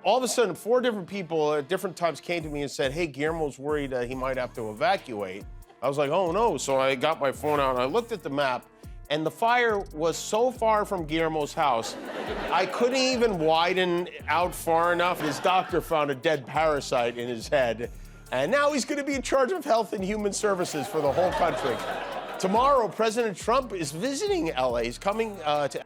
all of a sudden, 4 different people at different times came to me and said, hey, Guillermo's worried he might have to evacuate. I was like, oh no. So I got my phone out and I looked at the map, and the fire was so far from Guillermo's house, I couldn't even widen out far enough. His doctor found a dead parasite in his head, and now he's gonna be in charge of Health and Human Services for the whole country. Tomorrow, President Trump is visiting LA. He's coming to...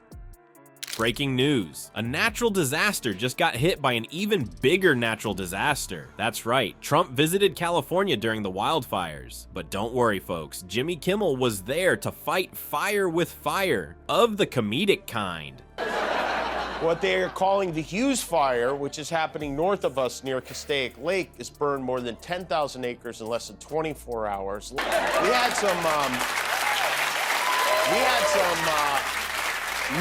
Breaking news. A natural disaster just got hit by an even bigger natural disaster. That's right, Trump visited California during the wildfires. But don't worry folks, Jimmy Kimmel was there to fight fire with fire, of the comedic kind. What they are calling the Hughes Fire, which is happening north of us near Castaic Lake, has burned more than 10,000 acres in less than 24 hours. We had some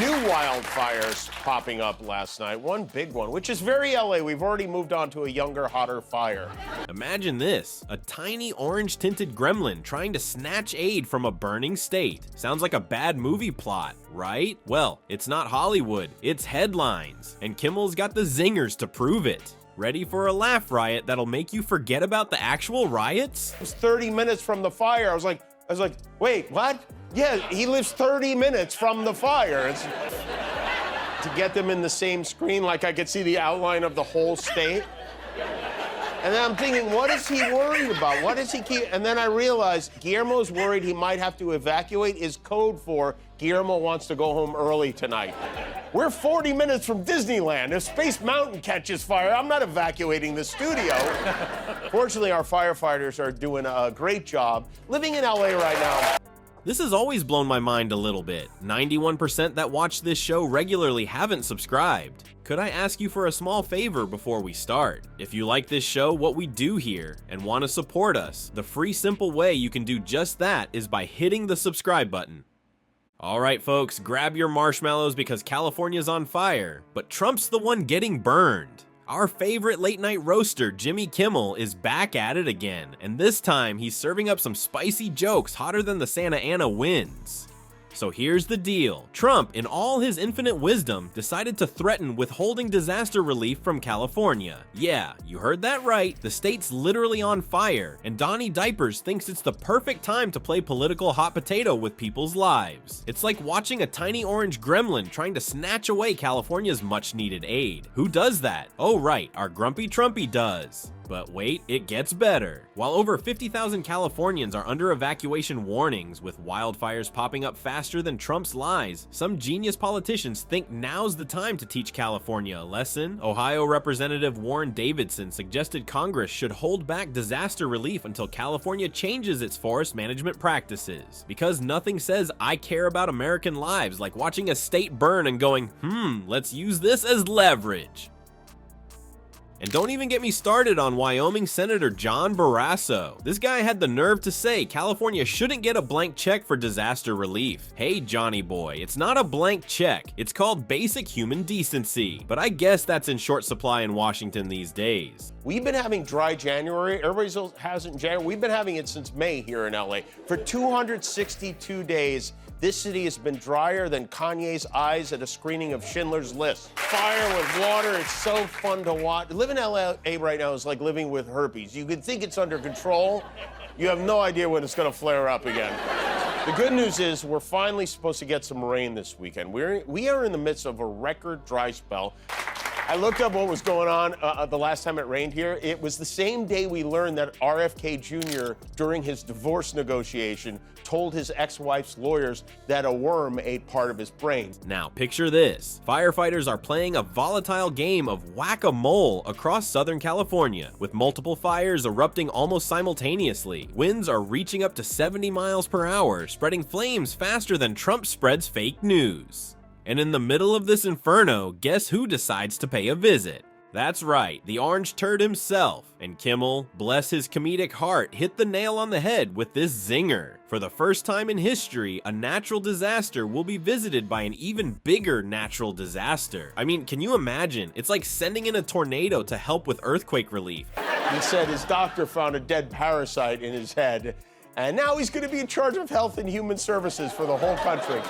new wildfires popping up last night. One big one, which is very LA. We've already moved on to a younger, hotter fire. Imagine this, a tiny orange-tinted gremlin trying to snatch aid from a burning state. Sounds like a bad movie plot, right? Well, it's not Hollywood, it's headlines. And Kimmel's got the zingers to prove it. Ready for a laugh riot that'll make you forget about the actual riots? It was 30 minutes from the fire. I was like, wait, what? Yeah, he lives 30 minutes from the fire. To get them in the same screen, like I could see the outline of the whole state. And then I'm thinking, what is he worried about? What does he keep? And then I realized Guillermo's worried he might have to evacuate is code for Guillermo wants to go home early tonight. We're 40 minutes from Disneyland. If Space Mountain catches fire, I'm not evacuating the studio. Fortunately, our firefighters are doing a great job living in LA right now. This has always blown my mind a little bit. 91% that watch this show regularly haven't subscribed. Could I ask you for a small favor before we start? If you like this show, what we do here, and want to support us, the free simple way you can do just that is by hitting the subscribe button. Alright folks, grab your marshmallows because California's on fire, but Trump's the one getting burned. Our favorite late night roaster, Jimmy Kimmel, is back at it again, and this time he's serving up some spicy jokes hotter than the Santa Ana winds. So here's the deal. Trump, in all his infinite wisdom, decided to threaten withholding disaster relief from California. Yeah, you heard that right, the state's literally on fire, and Donnie Diapers thinks it's the perfect time to play political hot potato with people's lives. It's like watching a tiny orange gremlin trying to snatch away California's much needed aid. Who does that? Oh right, our grumpy Trumpy does. But wait, it gets better. While over 50,000 Californians are under evacuation warnings, with wildfires popping up faster than Trump's lies, some genius politicians think now's the time to teach California a lesson. Ohio Representative Warren Davidson suggested Congress should hold back disaster relief until California changes its forest management practices. Because nothing says I care about American lives like watching a state burn and going, let's use this as leverage. And don't even get me started on Wyoming Senator John Barrasso. This guy had the nerve to say California shouldn't get a blank check for disaster relief. Hey Johnny boy, it's not a blank check. It's called basic human decency. But I guess that's in short supply in Washington these days. We've been having dry January. Everybody else has it in January. We've been having it since May here in LA. For 262 days, this city has been drier than Kanye's eyes at a screening of Schindler's List. Fire with water, it's so fun to watch. Living in LA right now is like living with herpes. You can think it's under control. You have no idea when it's gonna flare up again. The good news is we're finally supposed to get some rain this weekend. We are in the midst of a record dry spell. I looked up what was going on the last time it rained here. It was the same day we learned that RFK Jr., during his divorce negotiation, told his ex-wife's lawyers that a worm ate part of his brain. Now, picture this. Firefighters are playing a volatile game of whack-a-mole across Southern California, with multiple fires erupting almost simultaneously. Winds are reaching up to 70 miles per hour, spreading flames faster than Trump spreads fake news. And in the middle of this inferno, guess who decides to pay a visit? That's right, the orange turd himself. And Kimmel, bless his comedic heart, hit the nail on the head with this zinger. For the first time in history, a natural disaster will be visited by an even bigger natural disaster. I mean, can you imagine? It's like sending in a tornado to help with earthquake relief. He said his doctor found a dead parasite in his head, and now he's going to be in charge of Health and Human Services for the whole country.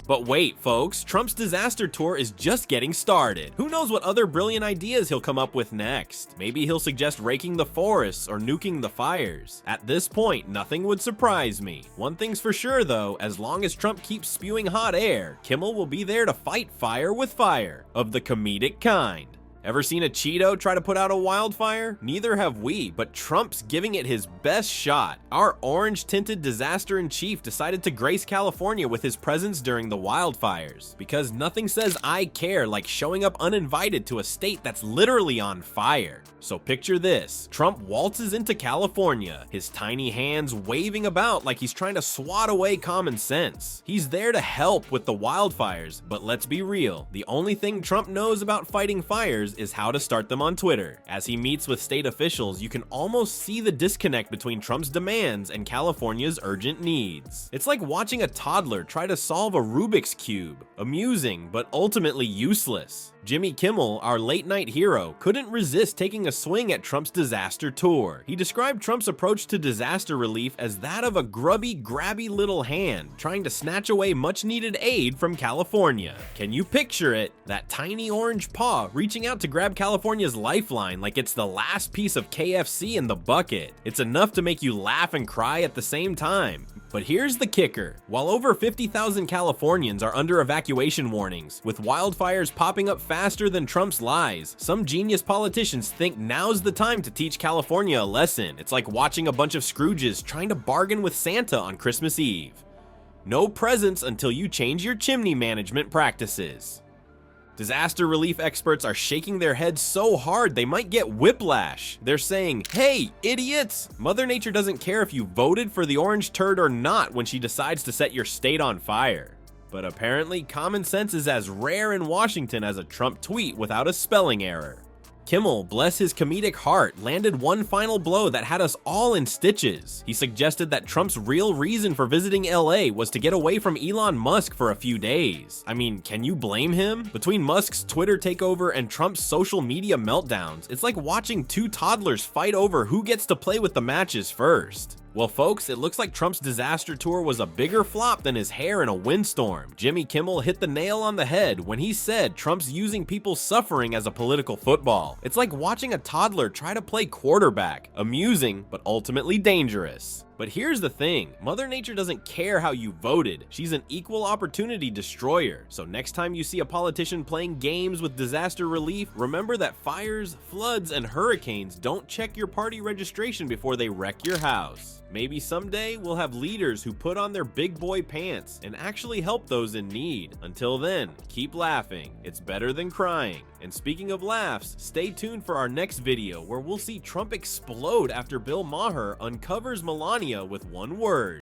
But wait, folks, Trump's disaster tour is just getting started. Who knows what other brilliant ideas he'll come up with next? Maybe he'll suggest raking the forests or nuking the fires. At this point, nothing would surprise me. One thing's for sure though, as long as Trump keeps spewing hot air, Kimmel will be there to fight fire with fire, of the comedic kind. Ever seen a Cheeto try to put out a wildfire? Neither have we, but Trump's giving it his best shot. Our orange-tinted disaster-in-chief decided to grace California with his presence during the wildfires, because nothing says I care like showing up uninvited to a state that's literally on fire. So picture this, Trump waltzes into California, his tiny hands waving about like he's trying to swat away common sense. He's there to help with the wildfires, but let's be real, the only thing Trump knows about fighting fires is how to start them on Twitter. As he meets with state officials, you can almost see the disconnect between Trump's demands and California's urgent needs. It's like watching a toddler try to solve a Rubik's Cube. Amusing, but ultimately useless. Jimmy Kimmel, our late-night hero, couldn't resist taking a swing at Trump's disaster tour. He described Trump's approach to disaster relief as that of a grubby, grabby little hand trying to snatch away much-needed aid from California. Can you picture it? That tiny orange paw reaching out to grab California's lifeline like it's the last piece of KFC in the bucket. It's enough to make you laugh and cry at the same time. But here's the kicker. While over 50,000 Californians are under evacuation warnings, with wildfires popping up faster than Trump's lies, some genius politicians think now's the time to teach California a lesson. It's like watching a bunch of Scrooges trying to bargain with Santa on Christmas Eve. No presents until you change your chimney management practices. Disaster relief experts are shaking their heads so hard they might get whiplash. They're saying, hey, idiots! Mother Nature doesn't care if you voted for the orange turd or not when she decides to set your state on fire. But apparently, common sense is as rare in Washington as a Trump tweet without a spelling error. Kimmel, bless his comedic heart, landed one final blow that had us all in stitches. He suggested that Trump's real reason for visiting LA was to get away from Elon Musk for a few days. I mean, can you blame him? Between Musk's Twitter takeover and Trump's social media meltdowns, it's like watching two toddlers fight over who gets to play with the matches first. Well, folks, it looks like Trump's disaster tour was a bigger flop than his hair in a windstorm. Jimmy Kimmel hit the nail on the head when he said Trump's using people's suffering as a political football. It's like watching a toddler try to play quarterback. Amusing, but ultimately dangerous. But here's the thing, Mother Nature doesn't care how you voted. She's an equal opportunity destroyer. So next time you see a politician playing games with disaster relief, remember that fires, floods, and hurricanes don't check your party registration before they wreck your house. Maybe someday we'll have leaders who put on their big boy pants and actually help those in need. Until then, keep laughing. It's better than crying. And speaking of laughs, stay tuned for our next video where we'll see Trump explode after Bill Maher uncovers Melania with one word.